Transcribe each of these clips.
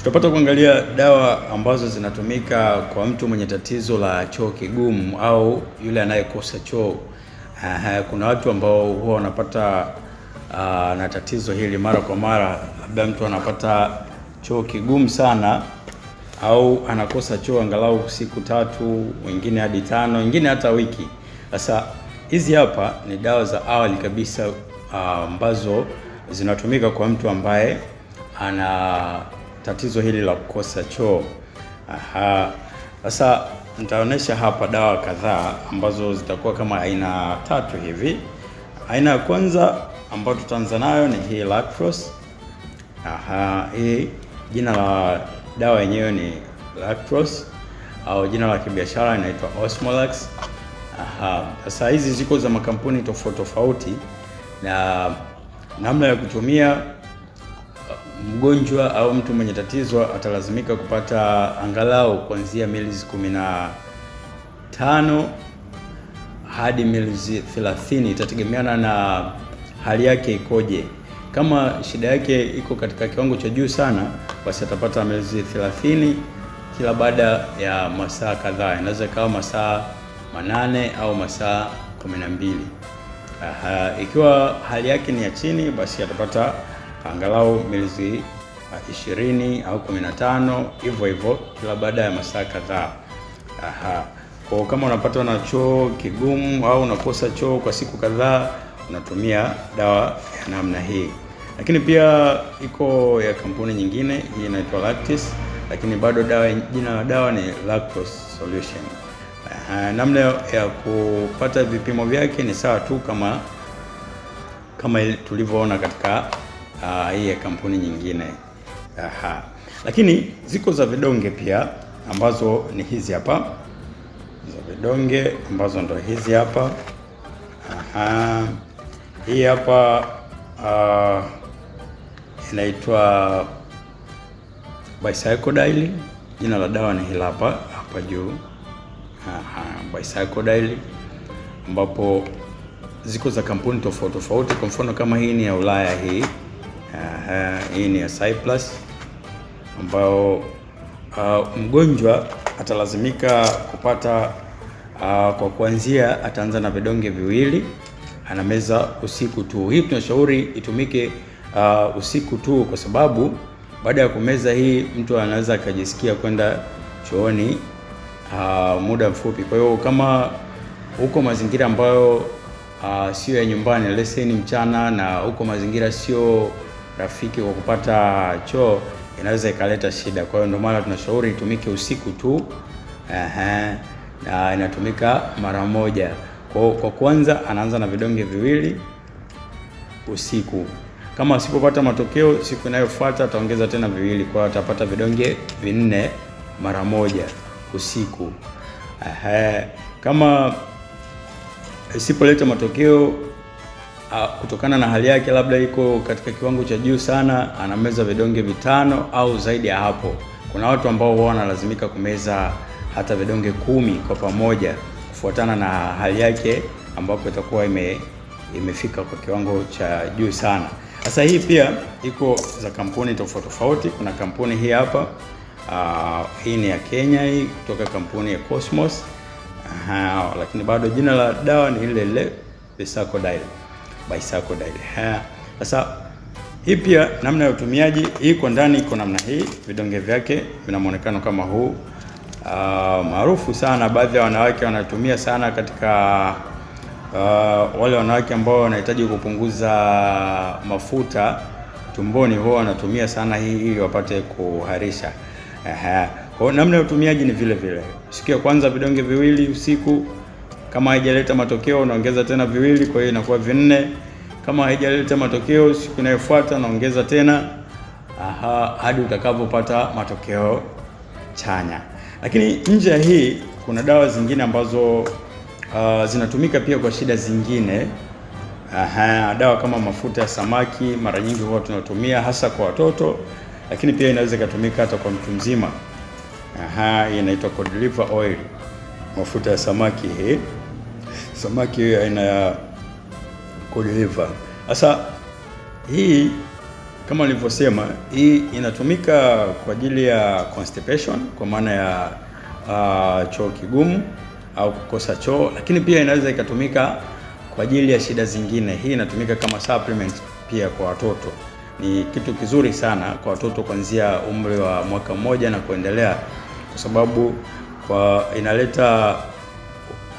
Tutapata kuangalia dawa ambazo zinatumika kwa mtu mwenye tatizo la choo kigumu au yule anayekosa choo. Kuna watu ambao huwa wanapata na tatizo hili mara kwa mara, labda mtu anapata choo kigumu sana au anakosa choo angalau siku 3, wengine hadi 5, wengine hata wiki. Sasa hizi hapa ni dawa za awali kabisa ambazo zinatumika kwa mtu ambaye ana tatizo hili la kukosa choo. Sasa nitaonesha hapa dawa kadhaa ambazo zitakuwa kama aina 3 hivi. Aina ya kwanza ambayo tutaanza nayo ni hii Lactose. Hii jina la dawa yenyewe ni Lactose au jina la kibiashara inaitwa Osmolax. Sasa hizi ziko za makampuni tofauti tofauti, na namna ya kutumia, mgonjwa au mtu mwenye tatizo atalazimika kupata angalau kuanzia mililita 15 hadi mililita 30, itategemeana na hali yake ikoje. Kama shida yake iko katika kiwango cha juu sana, basi atapata mililita 30 kila baada ya masaa kadhaa. Inaweza kawa masaa 8 au masaa 12. Ikiwa hali yake ni ya chini, basi atapata angalau mililita 20 au 15, hivyo hivyo kila baada ya masaa kadhaa. Kwa kama unapata na choo kigumu au unakosa choo kwa siku kadhaa, unatumia dawa ya namna hii. Lakini pia iko ya kampuni nyingine, hii inaitwa Lactis, lakini bado jina la dawa ni Lactose Solution. Namna ya kupata vipimo vyake ni sawa tu kama tulivyoona katika hii ya kampuni nyingine. Lakini ziko za vidonge pia ambazo ni hizi hapa. Za vidonge ambazo ndo hizi hapa. Hii hapa inaitwa Bicycodile. Jina la dawa ni hili hapa juu. Bicycodile, ambapo ziko za kampuni tofauti tofauti. Kwa mfano kama hii ni ya Ulaya hii. Hii ni ya Cyplus, ambao mgonjwa atalazimika kupata kwa kuanzia, ataanza na vidonge 2, anameza usiku tu. Hii tunashauri itumike usiku tu, kwa sababu baada ya kumeza hii mtu anaweza akajisikia kwenda chooni muda mfupi. Kwa hiyo kama huko mazingira ambayo sio ya nyumbani, let's say ni mchana na huko mazingira sio rafiki kwa kupata choo, inaweza ikaleta shida. Kwa hiyo ndio maana tunashauri itumike usiku tu. Na inatumika mara moja. Kwa kwanza anaanza na vidonge 2 usiku. Kama asipopata matokeo, siku inayofuata ataongeza tena 2, kwa hiyo atapata vidonge 4 mara moja usiku. Kama isipoleta matokeo kutokana na hali yake, labda iko katika kiwango cha juu sana, anameza vidonge 5 au zaidi ya hapo. Kuna watu ambao huwa wanalazimika kumeza hata vidonge 10 kwa pamoja, kufuatana na hali yake ambapo itakuwa imefika kwa kiwango cha juu sana. Sasa hii pia iko za kampuni tofauti tofauti. Kuna kampuni hii hapa, hii ni ya Kenya, hii kutoka kampuni ya Cosmos. Lakini bado jina la dawa ni ile ile Bicycodile. Sasa hii pia namna ya utumiaji, hii kwa ndani iko namna hii, vidonge vyake vina muonekano kama huu. Maarufu sana, baadhi ya wanawake wanatumia sana katika wale wanawake ambao wanahitaji kupunguza mafuta tumboni, huwa wanatumia sana hii ili wapate kuharisha. Kwa namna ya utumiaji ni vile vile. Siku ya kwanza vidonge 2 usiku. Kama haijaleta matokeo unaongeza tena 2, kwa hiyo inakuwa 4. Kama haijaleta matokeo, siku inayofuata naongeza tena hadi utakapopata matokeo chanya. Lakini nje ya hii kuna dawa zingine ambazo zinatumika pia kwa shida zingine. Dawa kama mafuta ya samaki mara nyingi huwa tunatumia hasa kwa watoto, lakini pia inaweza kutumika hata kwa mtu mzima. Hii inaitwa cod liver oil, mafuta ya samaki hii. Samaki aina ya cod liver. Sasa hii kama nilivyosema, hii inatumika kwa ajili ya constipation, kwa maana ya choo kigumu au kukosa choo, lakini pia inaweza ikatumika kwa ajili ya shida zingine. Hii inatumika kama supplement pia kwa watoto. Ni kitu kizuri sana kwa watoto kuanzia umri wa mwaka mmoja na kuendelea, kwa sababu inaleta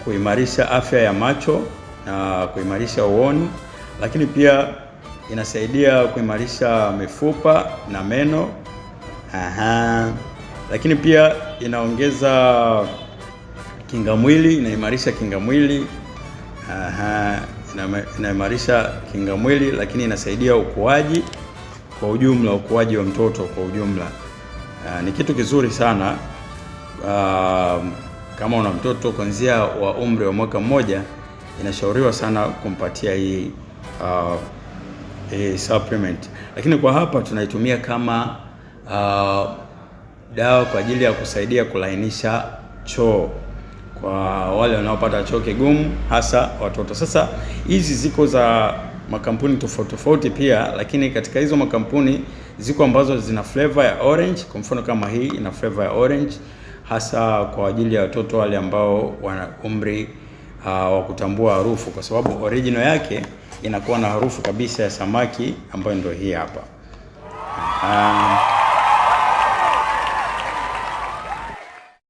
kuimarisha afya ya macho na kuimarisha uoni, lakini pia inasaidia kuimarisha mifupa na meno. Lakini pia inaongeza kinga mwili, inaimarisha kinga mwili. Inaimarisha kinga mwili, lakini inasaidia ukuaji kwa ujumla, ukuaji wa mtoto kwa ujumla. Ni kitu kizuri sana. Kama una mtoto kuanzia wa umri wa mwaka mmoja, inashauriwa sana kumpatia hii supplement. Lakini kwa hapa tunaitumia kama dawa kwa ajili ya kusaidia kulainisha choo kwa wale wanaopata choo kigumu, hasa watoto. Sasa hizi ziko za makampuni tofauti tofauti pia, lakini katika hizo makampuni ziko ambazo zina flavor ya orange. Kwa mfano kama hii ina flavor ya orange, hasa kwa ajili ya watoto wale ambao wana umri wa kutambua harufu, kwa sababu original yake inakuwa na harufu kabisa ya samaki ambayo ndio hii hapa.